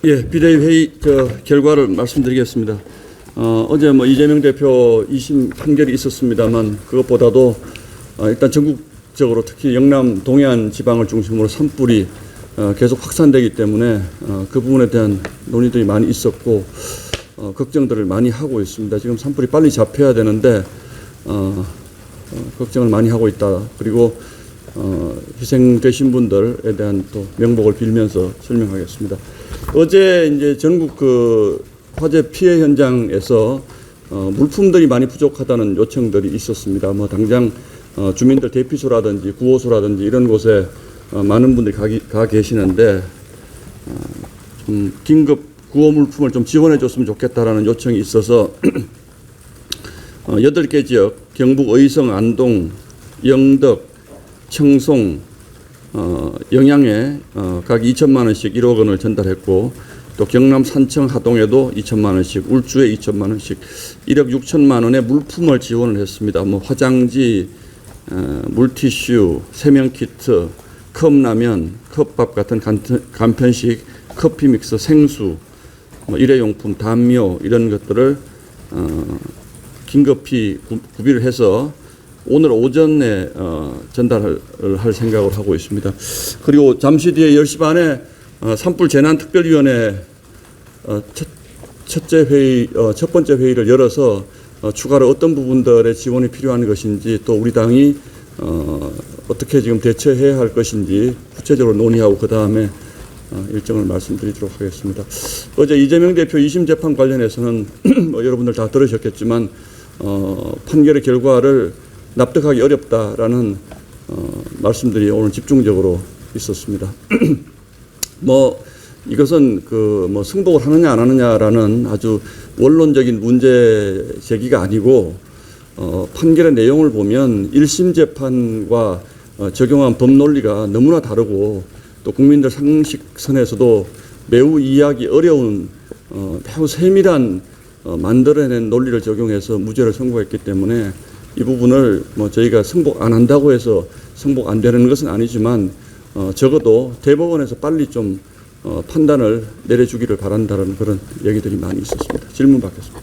예, 비대위 회의 결과를 말씀드리겠습니다. 어제 이재명 대표 2심 판결이 있었습니다만 그것보다도 일단 전국적으로 특히 영남 동해안 지방을 중심으로 산불이 계속 확산되기 때문에 그 부분에 대한 논의들이 많이 있었고 걱정들을 많이 하고 있습니다. 지금 산불이 빨리 잡혀야 되는데 걱정을 많이 하고 있다. 그리고 희생되신 분들에 대한 또 명복을 빌면서 설명하겠습니다. 어제 이제 전국 화재 피해 현장에서 물품들이 많이 부족하다는 요청들이 있었습니다. 당장 주민들 대피소라든지 구호소라든지 이런 곳에 많은 분들이 가 계시는데 좀 긴급 구호 물품을 좀 지원해 줬으면 좋겠다라는 요청이 있어서 8개 지역 경북 의성, 안동, 영덕, 청송, 영양에 각 2천만 원씩 1억 원을 전달했고 또 경남 산청 하동에도 2천만 원씩, 울주에 2천만 원씩 1억 6천만 원의 물품을 지원을 했습니다. 화장지, 물티슈, 세면키트, 컵라면, 컵밥 같은 간편식, 커피 믹스, 생수, 일회용품, 담요 이런 것들을 긴급히 구비를 해서 오늘 오전에 전달을 할 생각을 하고 있습니다. 그리고 잠시 뒤에 10시 반에 산불 재난특별위원회 첫 번째 회의를 열어서 추가로 어떤 부분들의 지원이 필요한 것인지 또 우리 당이 어떻게 지금 대처해야 할 것인지 구체적으로 논의하고 그 다음에 일정을 말씀드리도록 하겠습니다. 어제 이재명 대표 2심 재판 관련해서는 여러분들 다 들으셨겠지만 판결의 결과를 납득하기 어렵다라는 말씀들이 오늘 집중적으로 있었습니다. 이것은 승복을 하느냐 안 하느냐라는 아주 원론적인 문제 제기가 아니고 판결의 내용을 보면 1심 재판과 적용한 법 논리가 너무나 다르고 또 국민들 상식선에서도 매우 이해하기 어려운 매우 세밀한 만들어낸 논리를 적용해서 무죄를 선고했기 때문에 이 부분을 저희가 승복 안 한다고 해서 승복 안 되는 것은 아니지만 적어도 대법원에서 빨리 좀 판단을 내려주기를 바란다는 그런 얘기들이 많이 있었습니다. 질문 받겠습니다.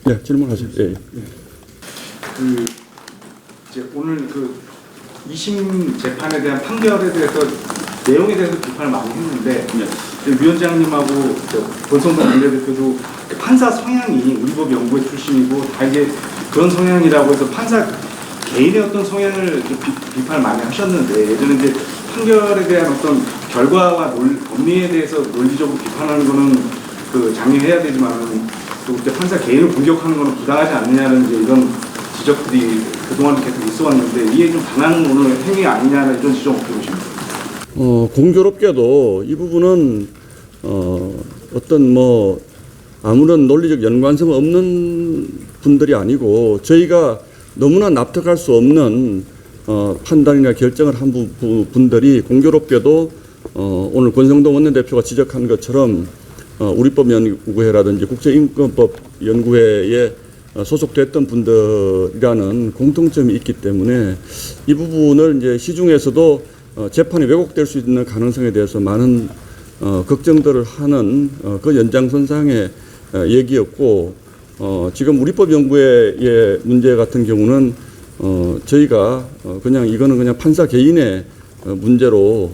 네, 질문하세요. 예. 이제 오늘 2심 재판에 대한 판결에 대해서 내용에 대해서 비판을 많이 했는데 위원장님하고 권성동 원내대표도 판사 성향이 우리법 연구회 출신이고 다 이제 그런 성향이라고 해서 판사 개인의 어떤 성향을 비판을 많이 하셨는데 예전에 이제 판결에 대한 어떤 결과와 법리에 대해서 논리적으로 비판하는 거는 장려해야 되지만 또 그때 판사 개인을 공격하는 거는 부당하지 않느냐는 이제 이런 지적들이 그동안 계속 있어 왔는데 이게 좀 당한 오늘 행위 아니냐는 이런 지적 어떻게 보십니까? 공교롭게도 이 부분은 어떤 아무런 논리적 연관성 없는 분들이 아니고 저희가 너무나 납득할 수 없는 판단이나 결정을 한 분들이 공교롭게도 오늘 권성동 원내대표가 지적한 것처럼 우리법 연구회라든지 국제인권법 연구회에 소속됐던 분들이라는 공통점이 있기 때문에 이 부분을 이제 시중에서도 재판이 왜곡될 수 있는 가능성에 대해서 많은 걱정들을 하는 그 연장선상의 얘기였고 지금 우리법 연구회의 문제 같은 경우는 저희가 이거는 그냥 판사 개인의 문제로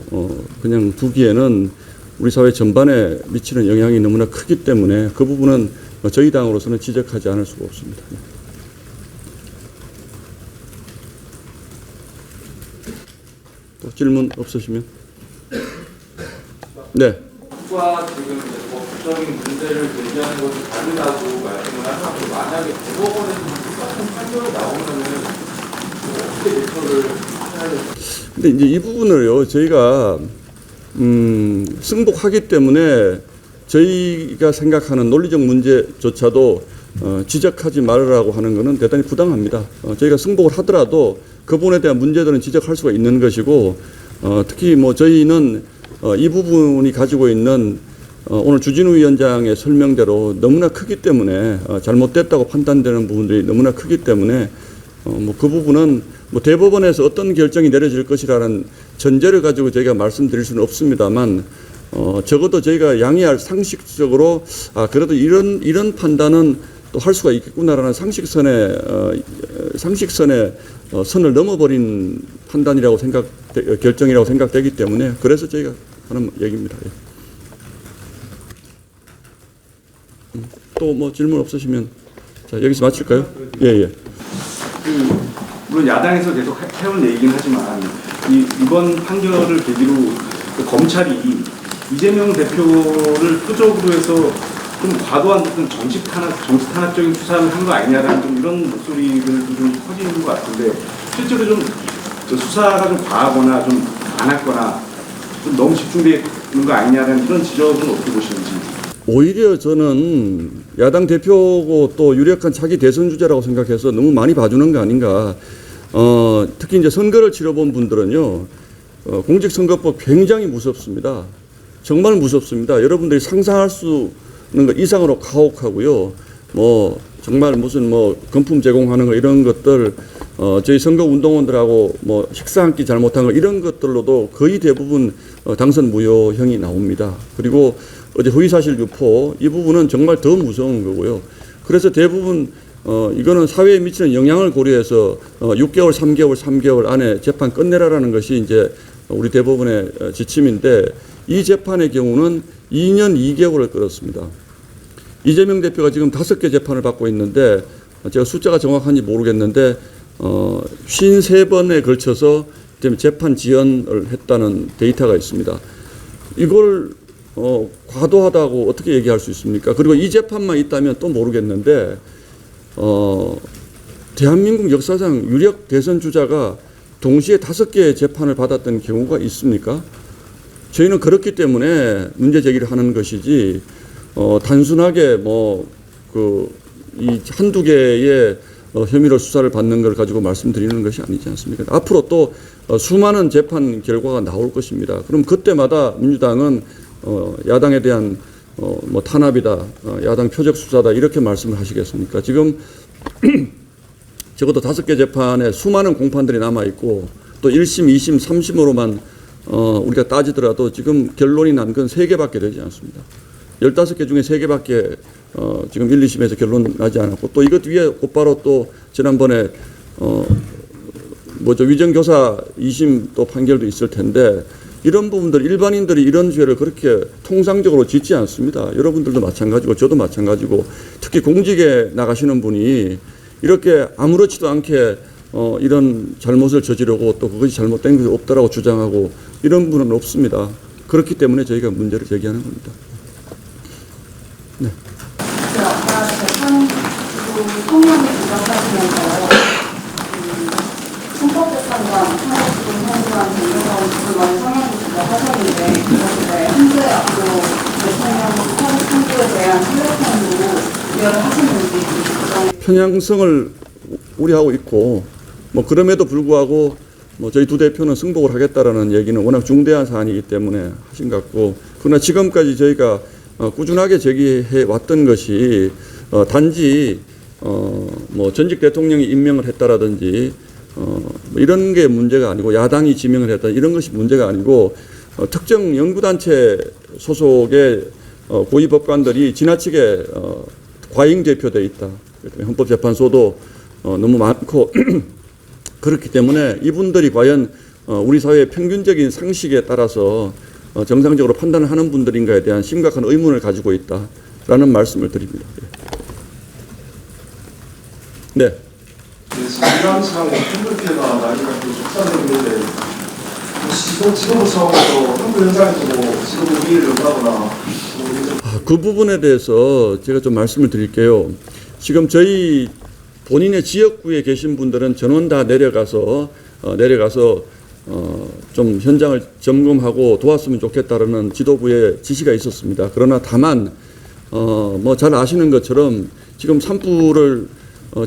그냥 두기에는 우리 사회 전반에 미치는 영향이 너무나 크기 때문에 그 부분은 저희 당으로서는 지적하지 않을 수가 없습니다. 또 질문 없으시면? 네. 법과 지금 법적인 문제를 제기하는 것이 다르다고 말씀을 하셨고 만약에 대법원에서 똑같은 판결이 나오면은 어떻게 대처를 해야 될지. 근데 이제 이 부분을요 저희가 승복하기 때문에 저희가 생각하는 논리적 문제조차도 지적하지 말으라고 하는 것은 대단히 부당합니다. 저희가 승복을 하더라도 그 부분에 대한 문제들은 지적할 수가 있는 것이고 특히 저희는 이 부분이 가지고 있는 오늘 주진우 위원장의 설명대로 너무나 크기 때문에 잘못됐다고 판단되는 부분들이 너무나 크기 때문에 그 부분은 뭐 대법원에서 어떤 결정이 내려질 것이라는 전제를 가지고 저희가 말씀드릴 수는 없습니다만 적어도 저희가 양해할 상식적으로 그래도 이런 판단은 또 할 수가 있겠구나라는 상식선에 선을 넘어버린 판단이라고 결정이라고 생각되기 때문에 그래서 저희가 하는 얘기입니다. 또 뭐 질문 없으시면 자 여기서 마칠까요? 예. 물론 야당에서 계속 해온 얘기긴 하지만 이번 판결을 계기로 검찰이 이재명 대표를 표적으로 해서 좀 과도한 어떤 정치 탄압적인 수사를 한 거 아니냐라는 좀 이런 목소리들도 좀 커지는 것 같은데 실제로 좀 수사가 좀 과하거나 좀 안 했거나 좀 너무 집중되어 있는 거 아니냐라는 이런 지적은 어떻게 보시는지. 오히려 저는 야당 대표고 또 유력한 차기 대선 주자라고 생각해서 너무 많이 봐주는 거 아닌가. 특히 이제 선거를 치러본 분들은요, 공직선거법 굉장히 무섭습니다. 정말 무섭습니다. 여러분들이 상상할 수 있는 것 이상으로 가혹하고요. 뭐 정말 무슨 뭐 금품 제공하는 거 이런 것들, 저희 선거 운동원들하고 뭐 식사 한 끼 잘못한 거 이런 것들로도 거의 대부분 당선 무효형이 나옵니다. 그리고 어제 허위사실 유포 이 부분은 정말 더 무서운 거고요. 그래서 대부분 이거는 사회에 미치는 영향을 고려해서 6개월, 3개월 안에 재판 끝내라라는 것이 이제 우리 대법원의 지침인데 이 재판의 경우는 2년 2개월을 끌었습니다. 이재명 대표가 지금 5개 재판을 받고 있는데 제가 숫자가 정확한지 모르겠는데 53번에 걸쳐서 재판 지연을 했다는 데이터가 있습니다. 이걸 과도하다고 어떻게 얘기할 수 있습니까? 그리고 이 재판만 있다면 또 모르겠는데 대한민국 역사상 유력 대선 주자가 동시에 5개의 재판을 받았던 경우가 있습니까? 저희는 그렇기 때문에 문제 제기를 하는 것이지 단순하게 이 한두 개의 혐의로 수사를 받는 걸 가지고 말씀드리는 것이 아니지 않습니까? 앞으로 또 수많은 재판 결과가 나올 것입니다. 그럼 그때마다 민주당은 야당에 대한 뭐 탄압이다, 야당 표적 수사다 이렇게 말씀을 하시겠습니까? 지금 적어도 5개 재판에 수많은 공판들이 남아 있고 또 1심, 2심, 3심으로만 우리가 따지더라도 지금 결론이 난 건 3개밖에 되지 않습니다. 15개 중에 3개밖에 지금 1, 2심에서 결론 나지 않았고 또 이것 위에 곧바로 또 지난번에 위정교사 2심 또 판결도 있을 텐데 이런 부분들 일반인들이 이런 죄를 그렇게 통상적으로 짓지 않습니다. 여러분들도 마찬가지고 저도 마찬가지고 특히 공직에 나가시는 분이 이렇게 아무렇지도 않게 이런 잘못을 저지르고 또 그것이 잘못된 것이 없다라고 주장하고 이런 분은 없습니다. 그렇기 때문에 저희가 문제를 제기하는 겁니다. 네. 아까 재판 성명을 부정하시면서 헌법재판관, 사법부동 선수한 변호사원 그런 성향을 주장하셨는데 그런데 현재 앞으로 대통령 선거에 대한 플랫폼으로 우려를 하시는지 편향성을 우려하고 있고 뭐 그럼에도 불구하고 뭐 저희 두 대표는 승복을 하겠다라는 얘기는 워낙 중대한 사안이기 때문에 하신 것 같고 그러나 지금까지 저희가 꾸준하게 제기해 왔던 것이 단지 뭐 전직 대통령이 임명을 했다라든지 뭐 이런 게 문제가 아니고 야당이 지명을 했다 이런 것이 문제가 아니고 특정 연구단체 소속의 고위법관들이 지나치게 과잉 대표되어 있다. 헌법재판소도 너무 많고 그렇기 때문에 이분들이 과연 우리 사회의 평균적인 상식에 따라서 정상적으로 판단을 하는 분들인가에 대한 심각한 의문을 가지고 있다라는 말씀을 드립니다. 네. 이란상 현불태가 나니까 또 속상했는데 지금 상황에서 현부 현장에서 지금 우리를 연구하거나 그 부분에 대해서 제가 좀 말씀을 드릴게요. 지금 저희 본인의 지역구에 계신 분들은 전원 다 내려가서 좀 현장을 점검하고 도왔으면 좋겠다라는 지도부의 지시가 있었습니다. 그러나 다만 뭐 잘 아시는 것처럼 지금 산불을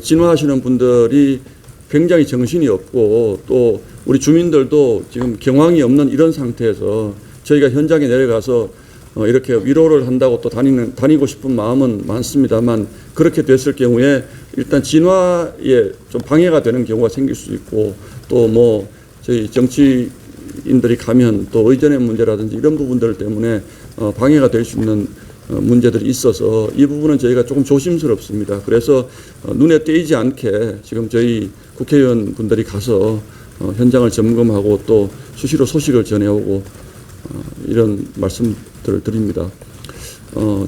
진화하시는 분들이 굉장히 정신이 없고 또 우리 주민들도 지금 경황이 없는 이런 상태에서 저희가 현장에 내려가서 이렇게 위로를 한다고 또 다니고 싶은 마음은 많습니다만 그렇게 됐을 경우에 일단 진화에 좀 방해가 되는 경우가 생길 수 있고 또 뭐 저희 정치인들이 가면 또 의전의 문제라든지 이런 부분들 때문에 방해가 될 수 있는 문제들이 있어서 이 부분은 저희가 조금 조심스럽습니다. 그래서 눈에 띄지 않게 지금 저희 국회의원 분들이 가서 현장을 점검하고 또 수시로 소식을 전해오고 이런 말씀들을 드립니다.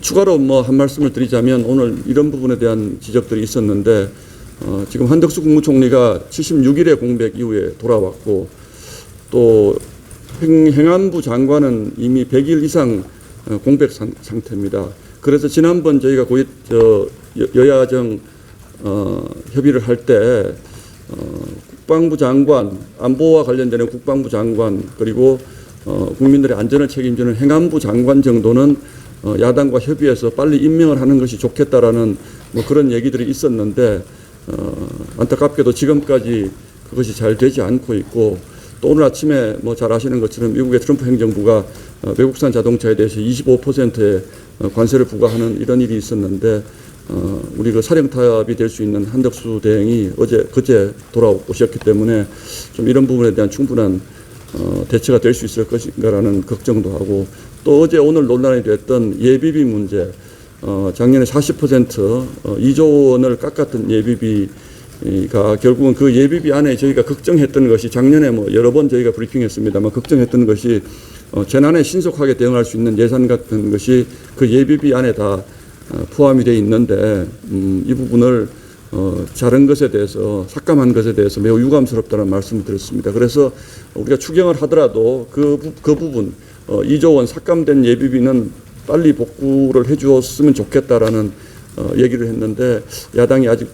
추가로 뭐 한 말씀을 드리자면 오늘 이런 부분에 대한 지적들이 있었는데 지금 한덕수 국무총리가 76일의 공백 이후에 돌아왔고 또 행안부 장관은 이미 100일 이상 공백 상태입니다. 그래서 지난번 저희가 여야정 협의를 할 때 국방부 장관, 안보와 관련되는 국방부 장관 그리고 국민들의 안전을 책임지는 행안부 장관 정도는 야당과 협의해서 빨리 임명을 하는 것이 좋겠다라는 뭐 그런 얘기들이 있었는데 안타깝게도 지금까지 그것이 잘 되지 않고 있고 또 오늘 아침에 뭐 잘 아시는 것처럼 미국의 트럼프 행정부가 외국산 자동차에 대해서 25%의 관세를 부과하는 이런 일이 있었는데 우리 그 사령탑이 될 수 있는 한덕수 대행이 그제 돌아오셨기 때문에 좀 이런 부분에 대한 충분한 대처가 될 수 있을 것인가라는 걱정도 하고 또 오늘 논란이 됐던 예비비 문제 작년에 40% 2조 원을 깎았던 예비비가 결국은 그 예비비 안에 저희가 걱정했던 것이 작년에 뭐 여러 번 저희가 브리핑했습니다만 걱정했던 것이 재난에 신속하게 대응할 수 있는 예산 같은 것이 그 예비비 안에 다 포함이 되어 있는데 이 부분을 자른 것에 대해서 삭감한 것에 대해서 매우 유감스럽다는 말씀을 드렸습니다. 그래서 우리가 추경을 하더라도 그 부분 2조 원 삭감된 예비비는 빨리 복구를 해 주었으면 좋겠다라는 얘기를 했는데 야당이 아직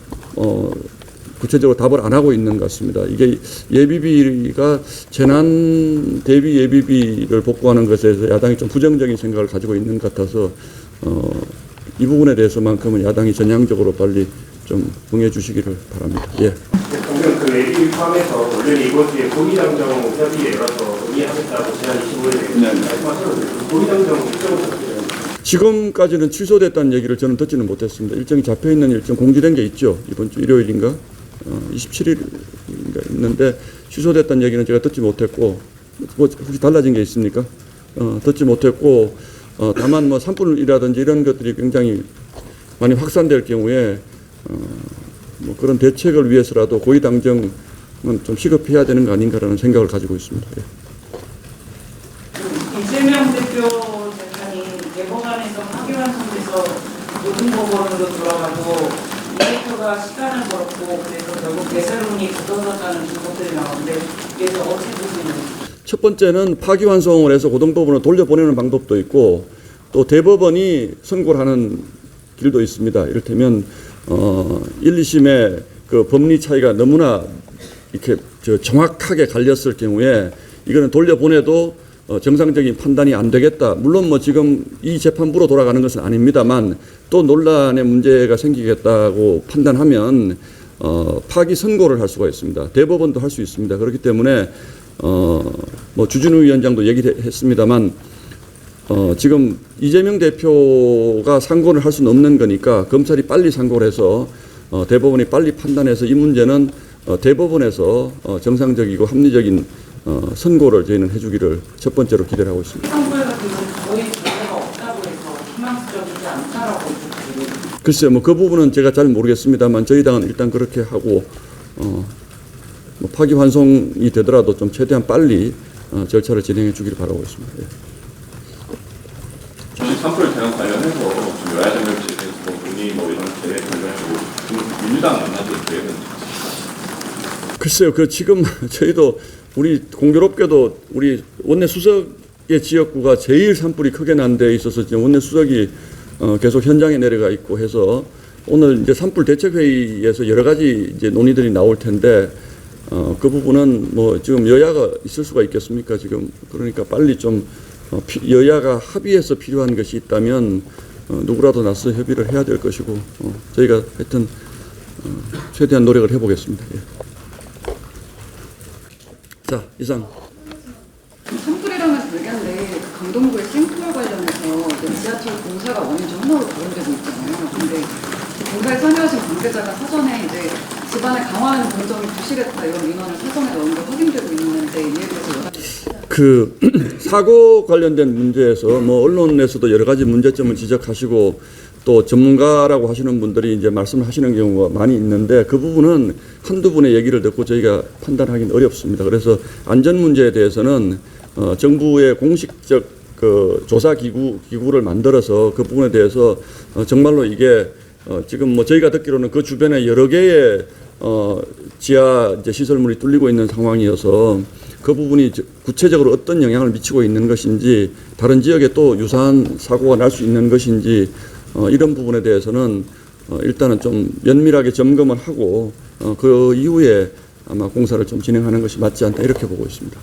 구체적으로 답을 안 하고 있는 것 같습니다. 이게 예비비가 재난 대비 예비비를 복구하는 것에 대해서 야당이 좀 부정적인 생각을 가지고 있는 것 같아서 이 부분에 대해서만큼은 야당이 전향적으로 빨리 좀 응해 주시기를 바랍니다. 예. 방금 그 예비 포함해서 원래는 이번 주에 고위당정 협의에 열어서 논의하겠다고 지난 25일에 말씀하셨는데 그 고위당정 일정은 어떻게 돼요? 지금까지는 취소됐다는 얘기를 저는 듣지는 못했습니다. 일정이 잡혀 있는 일정 공지된 게 있죠. 이번 주 일요일인가 27일인가 있는데 취소됐다는 얘기는 제가 듣지 못했고 뭐 혹시 달라진 게 있습니까? 듣지 못했고 다만 뭐 산불이라든지 이런 것들이 굉장히 많이 확산될 경우에 뭐 그런 대책을 위해서라도 고위 당정은 좀 시급해야 되는 거 아닌가라는 생각을 가지고 있습니다. 예. 이재명 대표 재판이 대법원에서 파기환송돼서 노동법원으로 돌아가고 이 대표가 시간을 벌었고 그래서 결국 대세론이 굳어졌다는 증거들이 나오는데 그래서 어떻게 보시는지. 첫 번째는 파기환송을 해서 고등법원으로 돌려보내는 방법도 있고 또 대법원이 선고를 하는 길도 있습니다. 이를테면 1, 2심의 그 법리 차이가 너무나 이렇게 정확하게 갈렸을 경우에 이거는 돌려보내도 정상적인 판단이 안 되겠다. 물론 뭐 지금 이 재판부로 돌아가는 것은 아닙니다만 또 논란의 문제가 생기겠다고 판단하면 파기 선고를 할 수가 있습니다. 대법원도 할 수 있습니다. 그렇기 때문에 뭐 주진우 위원장도 얘기를 했습니다만 지금 이재명 대표가 상고를 할 수는 없는 거니까 검찰이 빨리 상고를 해서 대법원이 빨리 판단해서 이 문제는 대법원에서 정상적이고 합리적인 선고를 저희는 해주기를 첫 번째로 기대를 하고 있습니다. 상고회가 지금 거의 결과가 없다고 해서 희망적이지 않다라고 지금. 글쎄요, 뭐 그 부분은 제가 잘 모르겠습니다만 저희 당은 일단 그렇게 하고 뭐 파기환송이 되더라도 좀 최대한 빨리 절차를 진행해 주기를 바라고 있습니다. 예. 산불 대응 관련해서 지금 여야정 협치에서 논의 뭐 이런 계획 관련해서 민주당 만나도 계획은 글쎄요, 그 지금 저희도 우리 공교롭게도 우리 원내 수석의 지역구가 제일 산불이 크게 난 데 있어서 지금 원내 수석이 계속 현장에 내려가 있고 해서 오늘 이제 산불 대책 회의에서 여러 가지 이제 논의들이 나올 텐데 그 부분은 뭐 지금 여야가 있을 수가 있겠습니까? 지금 그러니까 빨리 좀 여야가 합의해서 필요한 것이 있다면 누구라도 나서 협의를 해야 될 것이고 저희가 하여튼 최대한 노력을 해보겠습니다. 예. 자, 이상. 산불이랑은 별개인데 강동구의 싱크홀 관련해서 지금 지하철 공사가 원인 중 하나로 거론되고 있잖아요. 근데 공사에 참여하신 관계자가 사전에 이제 집안을 강화하는 공정이 부실했다 이런 민원을 사전에 넣은 게 확인되고 있는데 이에 대해서 여담. 그 사고 관련된 문제에서 뭐 언론에서도 여러 가지 문제점을 지적하시고 또 전문가라고 하시는 분들이 이제 말씀을 하시는 경우가 많이 있는데 그 부분은 한두 분의 얘기를 듣고 저희가 판단하기는 어렵습니다. 그래서 안전 문제에 대해서는 정부의 공식적 그 조사 기구를 만들어서 그 부분에 대해서 정말로 이게 지금 뭐 저희가 듣기로는 그 주변에 여러 개의 지하 이제 시설물이 뚫리고 있는 상황이어서 그 부분이 구체적으로 어떤 영향을 미치고 있는 것인지 다른 지역에 또 유사한 사고가 날 수 있는 것인지 이런 부분에 대해서는 일단은 좀 면밀하게 점검을 하고 그 이후에 아마 공사를 좀 진행하는 것이 맞지 않다 이렇게 보고 있습니다.